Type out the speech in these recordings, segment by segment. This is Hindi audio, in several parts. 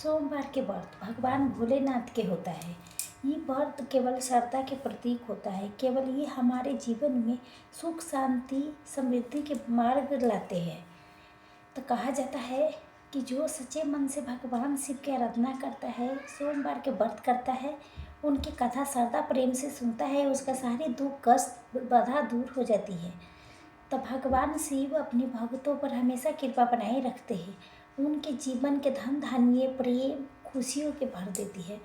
सोमवार के व्रत भगवान भोलेनाथ के होता है। ये व्रत केवल श्रद्धा के प्रतीक होता है। केवल ये हमारे जीवन में सुख शांति समृद्धि के मार्ग लाते हैं। तो कहा जाता है कि जो सच्चे मन से भगवान शिव की आराधना करता है, सोमवार के व्रत करता है, उनकी कथा श्रद्धा प्रेम से सुनता है, उसका सारे दुख कष्ट बाधा दूर हो जाती है। तो भगवान शिव अपने भक्तों पर हमेशा कृपा बनाए रखते हैं। उनके जीवन के धन धान्य प्रेम खुशियों के भर देती है।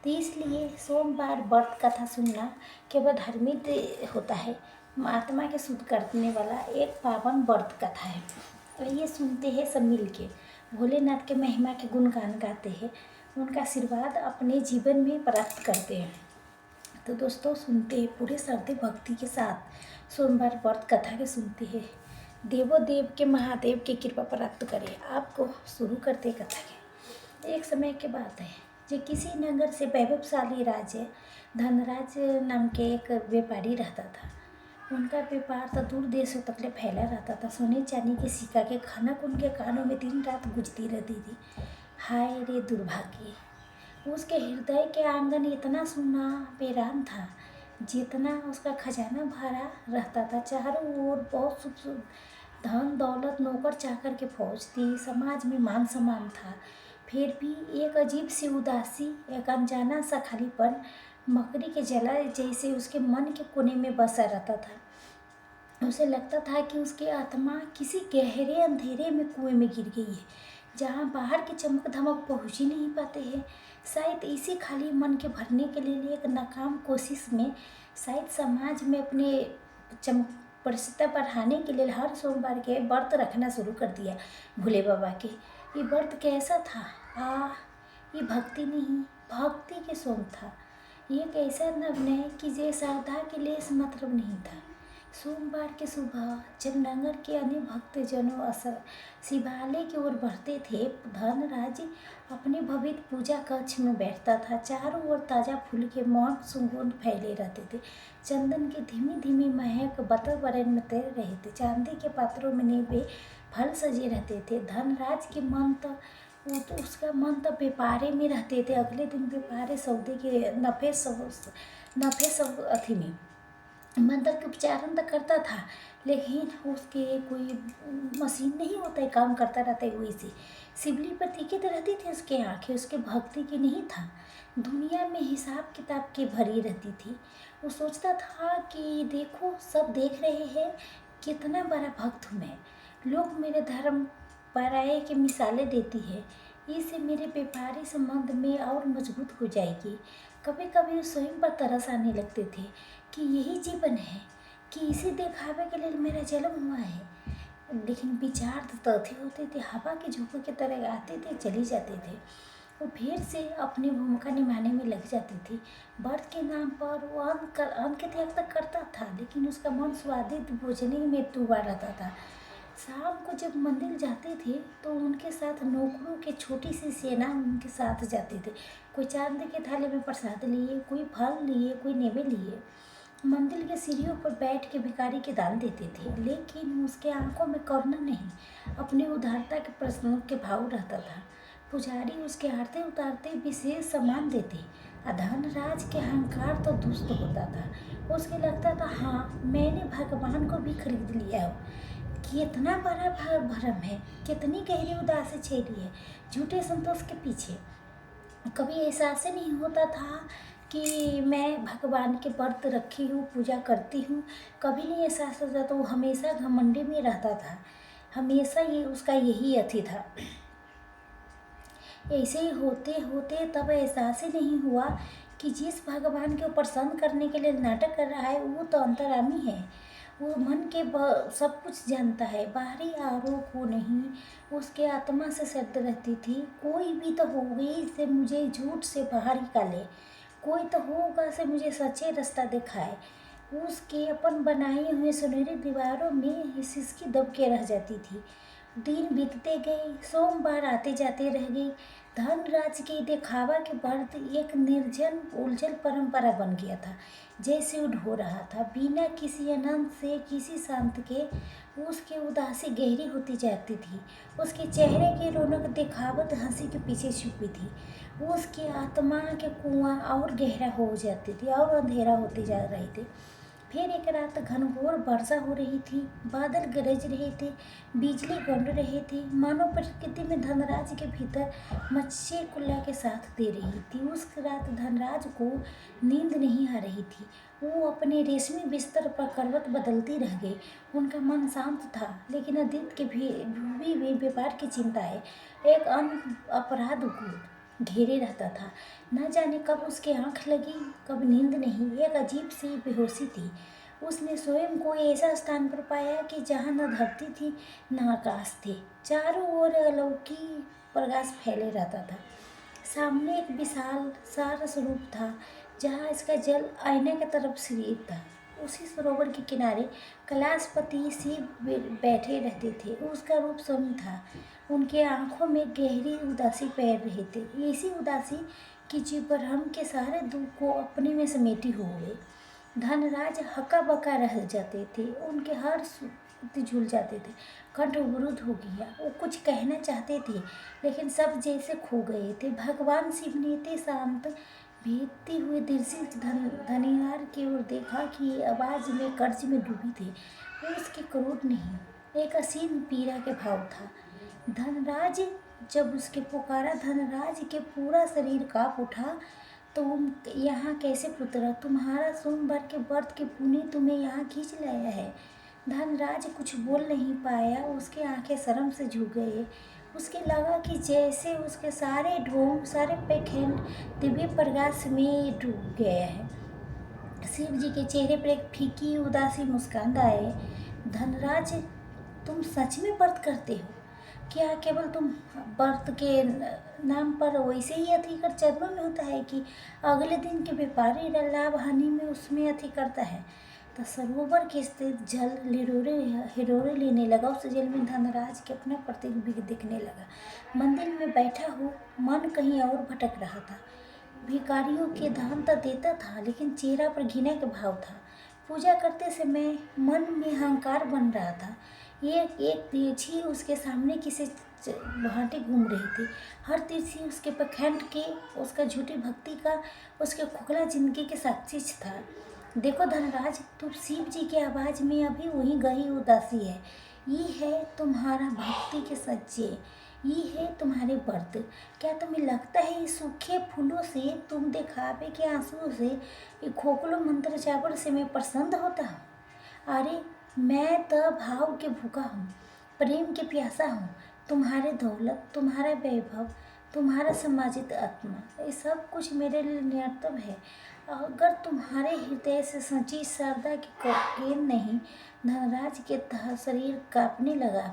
तो इसलिए सोमवार व्रत कथा सुनना केवल धार्मिक होता है, आत्मा के शुद्ध करने वाला एक पावन व्रत कथा है। तो ये सुनते हैं सब मिल के, भोलेनाथ के महिमा के गुणगान गाते हैं, उनका आशीर्वाद अपने जीवन में प्राप्त करते हैं। तो दोस्तों सुनते हैं पूरे श्रद्धे भक्ति के साथ सोमवार व्रत कथा के सुनते हैं। देवो देव के महादेव की कृपा प्राप्त करें। आपको शुरू करते कथा के। एक समय की बात है, जो किसी नगर से वैभवशाली राजा धनराज नाम के एक व्यापारी रहता था। उनका व्यापार तो दूर देशों तक ले फैला रहता था। सोने चांदी के सिक्का के खनक उनके कानों में दिन रात गूंजती रहती थी। हाय रे दुर्भाग्य! उसके हृदय के आंगन इतना सुना वीरान था, जितना उसका खजाना भरा रहता था। चारों ओर बहुत शुभ धन दौलत नौकर चाकर के फौज थी, समाज में मान सम्मान था। फिर भी एक अजीब सी उदासी, एक अनजाना सा खालीपन मकड़ी के जला जैसे उसके मन के कोने में बसा रहता था। उसे लगता था कि उसकी आत्मा किसी गहरे अंधेरे में कुएं में गिर गई है, जहाँ बाहर की चमक धमक पहुँच ही नहीं पाते हैं। शायद इसी खाली मन के भरने के लिए एक नाकाम कोशिश में शायद समाज में अपने प्रसिद्धता बढ़ाने के लिए हर सोमवार के व्रत रखना शुरू कर दिया भोले बाबा के। ये व्रत कैसा था? ये भक्ति नहीं, भक्ति के सोम था। ये एक ऐसा निर्णय कि जे श्रद्धा के लिए मतलब नहीं था। सोमवार के सुबह जब नगर के अन्य भक्तजनों शिवालय की ओर बढ़ते थे, धनराज अपने भव्य पूजा कक्ष में बैठता था। चारों ओर ताजा फूल के मौन सुगंध फैले रहते थे। चंदन की धीमी धीमी महक वातावरण में तैर रहे थे। चांदी के पात्रों में नींबे फल सजे रहते थे। धनराज के मन तो उसका मन तो व्यापारे में रहते थे। अगले दिन व्यापारे सौदे के नफे सब अथी में मंत्र के उच्चारण तो करता था, लेकिन उसके कोई मशीन नहीं होता है, काम करता रहता है। वही से शिवली पर टिकट रहती थी उसके आंखें, उसके भक्ति की नहीं था। दुनिया में हिसाब किताब की भरी रहती थी। वो सोचता था कि देखो सब देख रहे हैं, कितना बड़ा भक्त हूँ मैं। लोग मेरे धर्म पराये की मिसालें देती है। इससे मेरे व्यापारी संबंध में और मजबूत हो जाएगी। कभी कभी वो स्वयं पर तरस आने लगते थे कि यही जीवन है, कि इसी दिखावे के लिए मेरा जन्म हुआ है। लेकिन विचार तो तथ्य होते थे, हवा के झोंके की तरह आते थे चली जाते थे। वो फिर से अपनी भूमिका निभाने में लग जाती थी। व्रत के नाम पर वो अन्न के त्याग तक करता था, लेकिन उसका मन स्वादिष्ट भोजन में डूबा रहता था। शाम को जब मंदिर जाते थे तो उनके साथ नौकरों की छोटी सी सेना उनके साथ जाते थे। कोई चांदी के थाली में प्रसाद लिए, कोई फल लिए, कोई नेवे लिए। मंदिर के सीढ़ियों पर बैठ के भिखारी के दान देते थे, लेकिन उसके आंखों में करुणा नहीं, अपनी उदारता के प्रश्नों के भाव रहता था। पुजारी उसके आरती उतारते विशेष सम्मान देते। धनराज के अहंकार तो दुष्ट होता था। उसके लगता था हाँ, मैंने भगवान को भी खरीद लिया हो। कितना बड़ा भरम है, कितनी गहरी उदासी छेड़ी है झूठे संतोष के पीछे। कभी एहसास ही नहीं होता था कि मैं भगवान के व्रत रखी हूँ, पूजा करती हूँ। कभी नहीं एहसास होता। तो वो हमेशा घमंडी में रहता था, हमेशा ये उसका यही अथी था। ऐसे ही होते होते तब एहसास ही नहीं हुआ कि जिस भगवान के प्रसन्न करने के लिए नाटक कर रहा है वो तो अंतर्यामी है। वो मन के सब कुछ जानता है, बाहरी आरोप को नहीं। उसके आत्मा से सट रहती थी। कोई भी तो होगी से मुझे झूठ से बाहर निकाले, कोई तो होगा से मुझे सच्चे रास्ता दिखाए। उसके अपन बनाई हुई सुनहरी दीवारों में सिसकी दब के रह जाती थी। दिन बीतते गए, सोमवार आते जाते रह गई। धनराज के दिखावा के व्रत एक निर्जन उलझल परंपरा बन गया था, जैसे वो ढो रहा था बिना किसी आनंद से, किसी शांत के। उसकी उदासी गहरी होती जाती थी। उसके चेहरे की रौनक दिखावट हंसी के पीछे छुपी थी। उसकी आत्मा के कुआं और गहरा हो जाती थी और अंधेरा होते जा रहे थे। फिर एक रात घनघोर वर्षा हो रही थी। बादल गरज रहे थे, बिजली गड़ रही थी, मानो प्रकृति में धनराज के भीतर मत्स्य कुल्ला के साथ दे रही थी। उस रात धनराज को नींद नहीं आ रही थी। वो अपने रेशमी बिस्तर पर करवट बदलती रह गई। उनका मन शांत था, लेकिन अतीत के भी व्यापार की चिंताएं एक अन्य अपराध को घेरे रहता था। न जाने कब उसकी आंख लगी, कब नींद नहीं, एक अजीब सी बेहोशी थी। उसने स्वयं को ऐसा स्थान पर पाया कि जहाँ न धरती थी न आकाश थे। चारों ओर अलौकिक प्रकाश फैले रहता था। सामने एक विशाल सार स्वरूप था, जहाँ इसका जल आईने की तरफ सिर था। उसी सरोवर के किनारे कैलाशपति शिव बैठे रहते थे। उसका रूप सौम्य था, उनके आंखों में गहरी उदासी पैर रहे थे, ऐसी उदासी कि जीव पर हम के सारे दुख को अपने में समेटी हुए। धनराज हक्का बक्का रह जाते थे, उनके हर शब्द झूल जाते थे, कंठ अवरुद्ध हो गया। वो कुछ कहना चाहते थे, लेकिन सब जैसे खो गए थे। भगवान शिव ने इतने शांत भीगती हुई दृष्टि धनियार की ओर देखा कि आवाज में कर्ज में डूबी थी। वो उसके क्रोध नहीं, एक असीम पीड़ा के भाव था। धनराज, जब उसके पुकारा, धनराज के पूरा शरीर कांप उठा। तुम यहाँ कैसे पुत्रा? तुम्हारा सोमवार के व्रत के पुण्य तुम्हें यहाँ खींच लाया है। धनराज कुछ बोल नहीं पाया, उसकी आंखें शर्म से झुक गई। उसके लगा कि जैसे उसके सारे ढोंग, सारे पैखंड दिव्य प्रकाश में डूब गया है। शिव जी के चेहरे पर एक फीकी उदासी मुस्कान आए। धनराज, तुम सच में व्रत करते हो क्या? केवल तुम व्रत के नाम पर वैसे ही अति कर चरणों में होता है कि अगले दिन के व्यापारी लाभ हानि में उसमें अति करता है? तो सरोवर के स्थित जल हिरोरे लेने लगा। उस जल में धनराज के अपना प्रतिबिंब दिखने लगा। मंदिर में बैठा हो, मन कहीं और भटक रहा था। भिखारियों के दान तो देता था, लेकिन चेहरा पर घृणा का भाव था। पूजा करते समय मन में अहंकार बन रहा था। एक तिरछी उसके सामने किसी भांति घूम रही थी। हर तिरछी उसके पखंड के, उसका झूठी भक्ति का, उसके खोखला जिंदगी के साक्षी था। देखो धनराज, तुम शिव जी की आवाज़ में अभी वही गही उदासी है। ये है तुम्हारा भक्ति के सच्चे, ये है तुम्हारे व्रत। क्या तुम्हें लगता है ये सूखे फूलों से, तुम दिखावे के आंसुओं से, ये खोखलो मंत्र चावल से मैं प्रसन्न होता हूँ? अरे मैं तो भाव के भूखा हूँ, प्रेम के प्यासा हूँ। तुम्हारे दौलत, तुम्हारा वैभव, तुम्हारा समाजित आत्मा, ये सब कुछ मेरे लिए निरर्थक है। अगर तुम्हारे हृदय से सच्ची श्रद्धा की कोकेन नहीं। धनराज के शरीर कांपने लगा,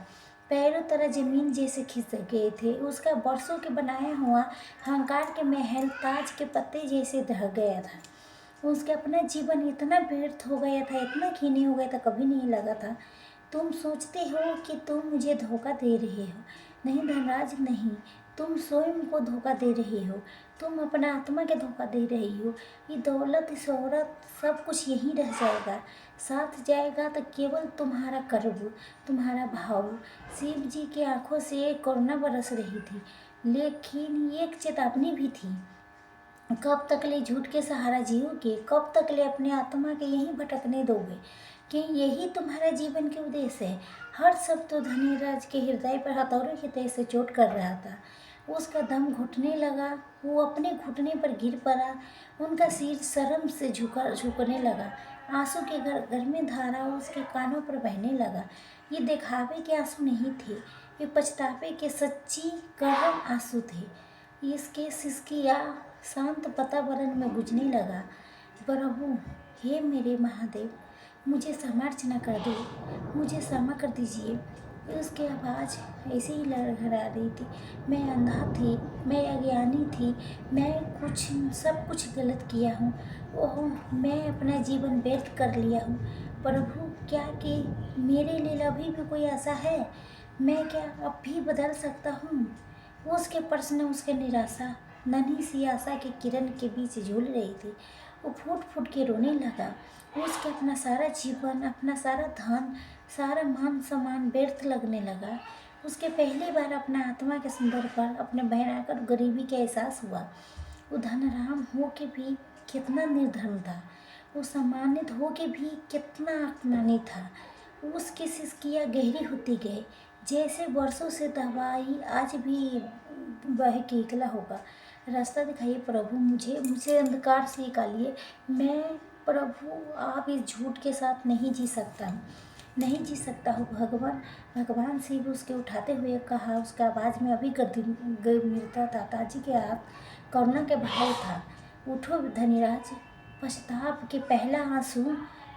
पैरों तरह जमीन जैसे खिसक गए थे। उसका वर्षों के बनाया हुआ अहंकार के महल ताज के पत्ते जैसे ढह गया था। उसका अपना जीवन इतना व्यर्थ हो गया था, इतना खीने हो गया था, कभी नहीं लगा था। तुम सोचते हो कि तुम मुझे धोखा दे रहे हो। नहीं धनराज, नहीं, तुम स्वयं को धोखा दे रहे हो। तुम अपना आत्मा के धोखा दे रही हो। ये दौलत, शोहरत, सब कुछ यहीं रह जाएगा। साथ जाएगा तो केवल तुम्हारा कर्म, तुम्हारा भाव। शिव जी की आंखों से करुणा बरस रही थी, लेकिन एक चेतावनी भी थी। कब तक ले झूठ के सहारा जियोगे? कब तक ले अपने आत्मा के यहीं भटकने दोगे? कि यही तुम्हारा जीवन के उद्देश्य है? हर शब्द तो धनीराज के हृदय पर हथौड़े की तरह से चोट कर रहा था। उसका दम घुटने लगा, वो अपने घुटने पर गिर पड़ा। उनका सिर शर्म से झुकने लगा। आंसू के घर में धारा उसके कानों पर बहने लगा। ये दिखावे के आंसू नहीं थे, ये पछतावे के सच्ची गर्म आंसू थे। इसके सिसकिया शांत वातावरण में गूंजने लगा। प्रभु, हे मेरे महादेव, मुझे क्षमा कर दो, मुझे क्षमा कर दीजिए। उसकी आवाज़ ऐसे ही लड़खड़ा रही थी। मैं अंधा थी, मैं अज्ञानी थी, मैं सब कुछ गलत किया हूँ। ओह, मैं अपना जीवन व्यर्थ कर लिया हूँ। प्रभु, क्या कि मेरे लिए अभी भी कोई आशा है? मैं क्या अब भी बदल सकता हूँ? उसके प्रश्न, उसके निराशा नन्ही सी आशा की किरण के बीच झूल रही थी। वो फूट फूट के रोने लगा। उसके अपना सारा जीवन, अपना सारा धन, सारा मान सम्मान व्यर्थ लगने लगा। उसके पहली बार अपना आत्मा के सुंदर पर अपने भयंकर गरीबी का एहसास हुआ। वो धनराम हो के भी कितना निर्धन था, वो सम्मानित हो के भी कितना अपमानित था। उसकी सिसकियाँ गहरी होती गई, जैसे वर्षों से दवाई आज भी बह के निकला होगा। रास्ता दिखाइए प्रभु, मुझे अंधकार से निकालिए। मैं प्रभु आप इस झूठ के साथ नहीं जी सकता हूँ भगवान। भगवान शिव उसके उठाते हुए कहा, उसका आवाज़ में अभी गंभीरता था, ताजी के हाथ करुणा के भाव था। उठो धनीराज, पश्चाताप के पहला आंसू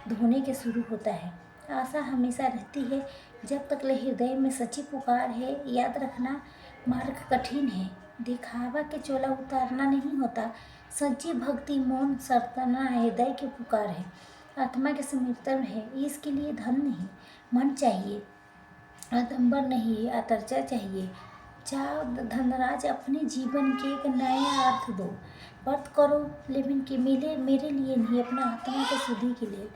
धोने के शुरू होता है। आशा हमेशा रहती है जब तक ले हृदय में सच्ची पुकार है। याद रखना, मार्ग कठिन है, दिखावा के चोला उतारना नहीं होता। सच्ची भक्ति मौन सरतना हृदय की पुकार है, आत्मा के समर्पण है। इसके लिए धन नहीं, मन चाहिए, आडंबर नहीं, आतर्चा चाहिए। जाओ धनराज, अपने जीवन के एक नया अर्थ दो। व्रत करो, लेकिन कि मेरे लिए नहीं, अपना आत्मा के शुद्धि के लिए।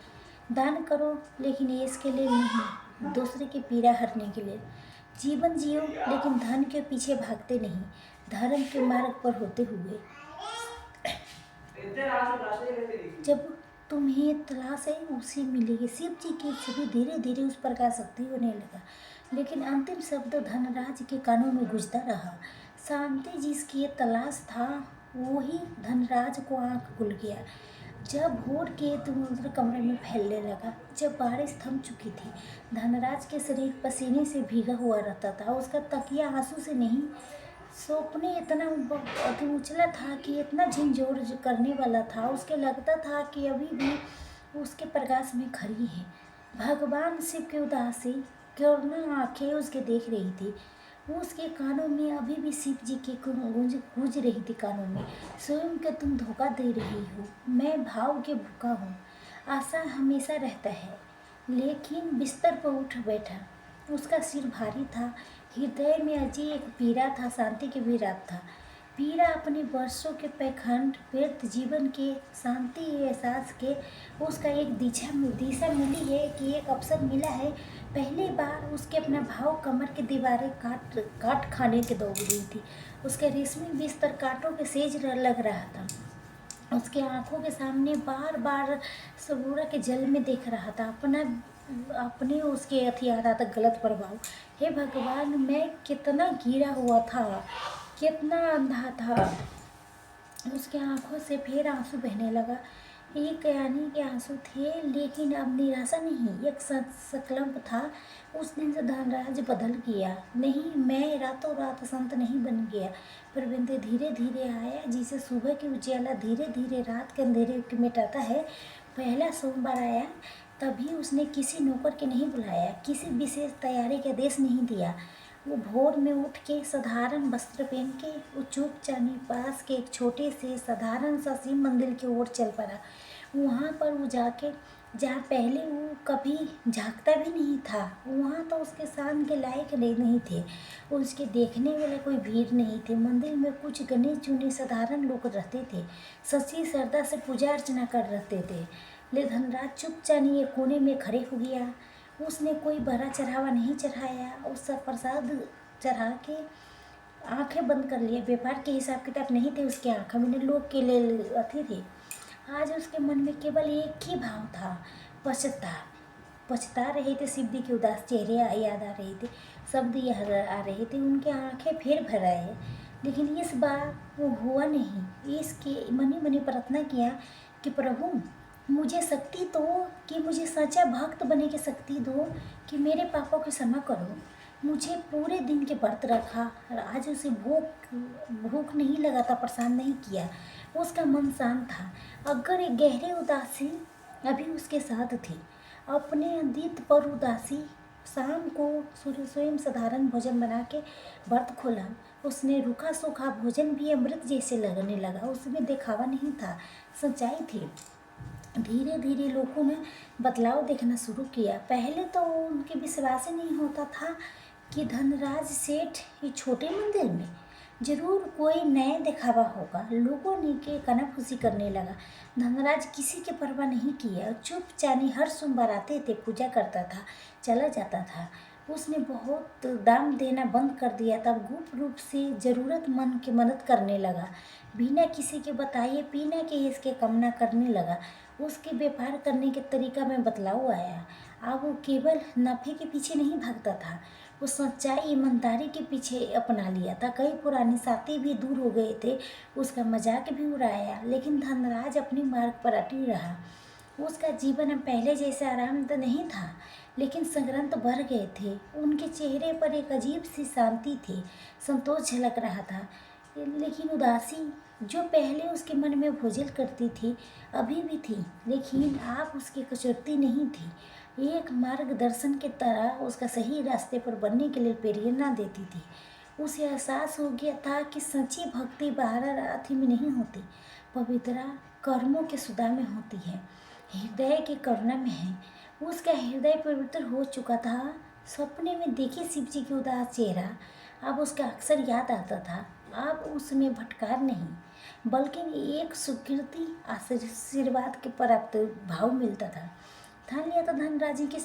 दान करो, लेकिन इसके लिए नहीं, दूसरे की पीड़ा हरने के लिए। जीवन जियो, लेकिन धन के पीछे भागते नहीं, धर्म के मार्ग पर होते हुए। जब तुम्हें तलाश है उसी मिलेगी। शिव जी की छवि धीरे धीरे उस पर का शक्ति होने लगा, लेकिन अंतिम शब्द धनराज के कानों में गूंजता रहा। शांति जिसकी तलाश था वही धनराज को आंख खुल गया। जब भोर के दूर कमरे में फैलने लगा, जब बारिश थम चुकी थी, धनराज के शरीर पसीने से भीगा हुआ रहता था। उसका तकिया आंसू से नहीं, सपने इतना उछला था कि इतना झिंझोर करने वाला था। उसके लगता था कि अभी भी उसके प्रकाश में खड़ी है। भगवान शिव की उदासी करुणा आंखें उसके देख रही थी। उसके कानों में अभी भी शिव जी की गूंज रही थी कानों में, स्वयं के तुम धोखा दे रही हो, मैं भाव के भूखा हूँ। आशा हमेशा रहता है, लेकिन बिस्तर पर उठ बैठा। उसका सिर भारी था, हृदय में अजीब एक पीड़ा था, शांति की भी रात था। पीड़ा अपने वर्षों के पैखंड व्यर्थ जीवन के शांति एहसास के। उसका एक दिशा मिली है कि एक अवसर मिला है। पहली बार उसके अपना भाव कमर की दीवारें काट खाने के दौड़ रही थी। उसके रेशमी बिस्तर कांटों के सेज लग रहा था। उसके आंखों के सामने बार बार सबूरा के जल में देख रहा था अपने उसके अथी आ रहा था गलत प्रभाव। हे भगवान, मैं कितना गिरा हुआ था, कितना अंधा था। उसके आंखों से फिर आंसू बहने लगा। एक यानी के आंसू थे, लेकिन अब निराशा नहीं, एक संकल्प था। उस दिन से धनराज बदल गया। नहीं, मैं रातों रात संत नहीं बन गया, पर बिंदु धीरे धीरे आया, जिसे सुबह की उजाला धीरे धीरे रात के अंधेरे को मिटाता है। पहला सोमवार आया, तभी उसने किसी नौकर के नहीं बुलाया, किसी विशेष तैयारी का आदेश नहीं दिया। वो भोर में उठ के साधारण वस्त्र पहन के वो चौक पास के एक छोटे से साधारण सा शिव मंदिर की ओर चल पड़ा। वहाँ पर वो जाके जहाँ पहले वो कभी झांकता भी नहीं था, वहाँ तो उसके शान के लायक नहीं थे। उसके देखने वाला कोई भीड़ नहीं थे। मंदिर में कुछ गने चुने साधारण लोग रहते थे, सच्ची श्रद्धा से पूजा अर्चना कर रहते थे। ले धनराज चुपचानी एक कोने में खड़े हो गया। उसने कोई बड़ा चढ़ावा नहीं चढ़ाया, उसका प्रसाद चढ़ा के आंखें बंद कर लिए। व्यापार के हिसाब किताब नहीं थे उसके आंखों में, लोग के लिए अथी थे। आज उसके मन में केवल एक ही भाव था, पछता रहे थे। शिव जी के उदास चेहरे याद आ रहे थे, शब्द याद आ रहे थे। उनके आंखें फिर भर आए, लेकिन इस बार वो हुआ नहीं। इसके मनी मनी प्रार्थना किया कि प्रभु मुझे शक्ति दो, कि मुझे सच्चा भक्त बने की शक्ति दो, कि मेरे पापों की क्षमा करो। मुझे पूरे दिन के व्रत रखा और आज उसे भूख नहीं लगा था, परेशान नहीं किया। उसका मन शांत था। अगर एक गहरी उदासी अभी उसके साथ थी, अपने अतीत पर उदासी। शाम को सूर्य स्वयं साधारण भोजन बना के व्रत खोला। उसने रूखा सूखा भोजन भी अमृत जैसे लगने लगा। उसमें दिखावा नहीं था, सच्चाई थी। धीरे धीरे लोगों ने बदलाव देखना शुरू किया। पहले तो उनके विश्वास ही नहीं होता था कि धनराज सेठ ये छोटे मंदिर में, जरूर कोई नया दिखावा होगा। लोगों ने के कानाफूसी करने लगा। धनराज किसी की परवाह नहीं किया, चुपचानी हर सोमवार आते थे, पूजा करता था, चला जाता था। उसने बहुत दाम देना बंद कर दिया, तब गुप्त रूप से जरूरतमंद की मदद करने लगा। बिना किसी के बताए, बिना कि इसके कामना करने लगा। उसके व्यापार करने के तरीका में बदलाव आया। अब वो केवल नफ़े के पीछे नहीं भागता था, वो सच्चाई ईमानदारी के पीछे अपना लिया था। कई पुराने साथी भी दूर हो गए थे, उसका मजाक भी उड़ाया, लेकिन धनराज अपने मार्ग पर अटल रहा। उसका जीवन अब पहले जैसे आराम तो नहीं था, लेकिन संग्रंथ बढ़ गए थे। उनके चेहरे पर एक अजीब सी शांति थी, संतोष झलक रहा था। लेकिन उदासी जो पहले उसके मन में भोजल करती थी, अभी भी थी, लेकिन आप उसकी कचौती नहीं थी। एक मार्गदर्शन की तरह उसका सही रास्ते पर बनने के लिए प्रेरणा देती थी। उसे एहसास हो गया था कि सच्ची भक्ति बाहर में नहीं होती, पवित्रता कर्मों के सुधा में होती है, हृदय की करुणा में है। उसका हृदय पवित्र हो चुका था। सपने में देखे शिव जी की उदास चेहरा अब उसका अक्सर याद आता था। अब उसमें भटकार नहीं, बल्कि एक स्वीकृति आशीर्वाद के प्राप्त भाव मिलता था। ठान लिया था धनराजी की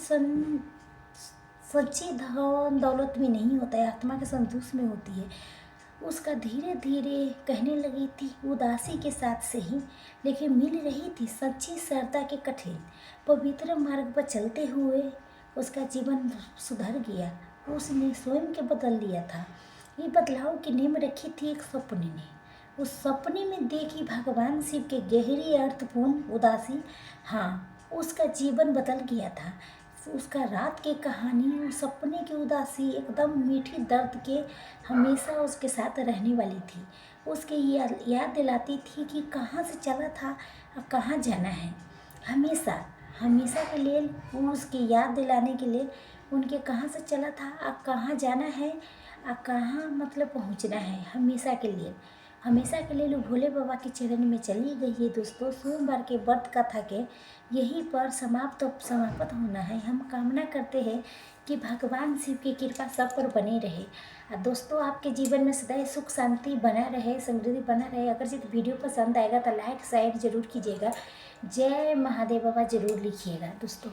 सच्ची धन दौलत में नहीं होता है, आत्मा के संतोष में होती है। उसका धीरे धीरे कहने लगी थी, उदासी के साथ सही, लेकिन मिल रही थी सच्ची श्रद्धा के कठिन पवित्र मार्ग पर चलते हुए उसका जीवन सुधर गया। उसने स्वयं के बदल लिया था। ये बदलाव की नींव रखी थी एक सपने ने। उस सपने में देखी भगवान शिव के गहरी अर्थपूर्ण उदासी। हाँ, उसका जीवन बदल गया था। उसका रात की कहानी, उस सपने की उदासी एकदम मीठी दर्द के हमेशा उसके साथ रहने वाली थी। उसके याद दिलाती थी कि कहाँ से चला था और कहाँ जाना है। हमेशा हमेशा के लिए वो उसकी याद दिलाने के लिए उनके कहाँ से चला था और कहाँ जाना है और कहाँ मतलब पहुँचना है। हमेशा के लिए लोग भोले बाबा के चरण में चली गई है। दोस्तों, सोमवार के व्रत कथा के यहीं पर समाप्त होना है। हम कामना करते हैं कि भगवान शिव की कृपा सब पर बनी रहे। और दोस्तों, आपके जीवन में सदैव सुख शांति बना रहे, समृद्धि बना रहे। अगर जिस वीडियो पसंद आएगा तो लाइक शेयर जरूर कीजिएगा। जय महादेव बाबा जरूर लिखिएगा दोस्तों।